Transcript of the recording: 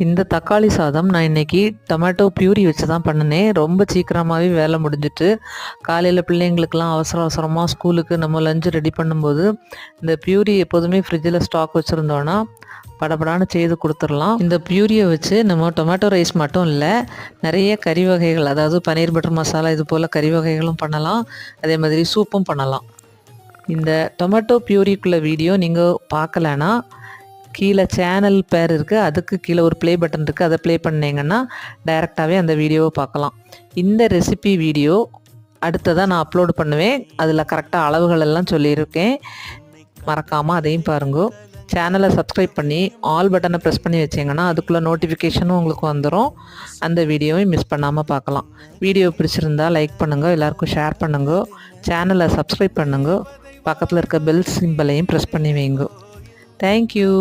இந்த தக்காளி சாதம் நான் இன்றைக்கி டொமேட்டோ பியூரி வச்சு தான் பண்ணினேன். ரொம்ப சீக்கிரமாகவே வேலை முடிஞ்சிட்டு, காலையில் பிள்ளைங்களுக்கெல்லாம் அவசரமாக ஸ்கூலுக்கு நம்ம லஞ்சு ரெடி பண்ணும்போது இந்த பியூரி எப்போதுமே ஃப்ரிட்ஜில் ஸ்டாக் வச்சுருந்தோன்னா படபடான்னு செய்து கொடுத்துடலாம். இந்த பியூரியை வச்சு நம்ம டொமேட்டோ ரைஸ் மட்டும் இல்லை, நிறைய கறி வகைகள், அதாவது பன்னீர் பட்டர் மசாலா இது போல் கறி வகைகளும் பண்ணலாம். அதே மாதிரி சூப்பும் பண்ணலாம். இந்த டொமேட்டோ பியூரிக்குள்ள வீடியோ நீங்கள் பார்க்கலன்னா கீழே சேனல் பேர் இருக்குது, அதுக்கு கீழே ஒரு ப்ளே பட்டன் இருக்குது, அதை ப்ளே பண்ணிங்கன்னா டைரெக்டாகவே அந்த வீடியோவை பார்க்கலாம். இந்த ரெசிபி வீடியோ அடுத்ததாக நான் அப்லோடு பண்ணுவேன். அதில் கரெக்டாக அளவுகள் எல்லாம் சொல்லியிருக்கேன், மறக்காமல் அதையும் பாருங்க. சேனலை சப்ஸ்கிரைப் பண்ணி ஆல் பட்டனை ப்ரெஸ் பண்ணி வச்சிங்கன்னா அதுக்குள்ளே நோட்டிஃபிகேஷனும் உங்களுக்கு வந்துடும். அந்த வீடியோவையும் மிஸ் பண்ணாமல் பார்க்கலாம். வீடியோ பிடிச்சிருந்தா லைக் பண்ணுங்கள், எல்லாருக்கும் ஷேர் பண்ணுங்கள், சேனலை சப்ஸ்கிரைப் பண்ணுங்கள், பக்கத்தில் இருக்க பெல் சிம்பலையும் ப்ரெஸ் பண்ணி வைங்க. Thank you.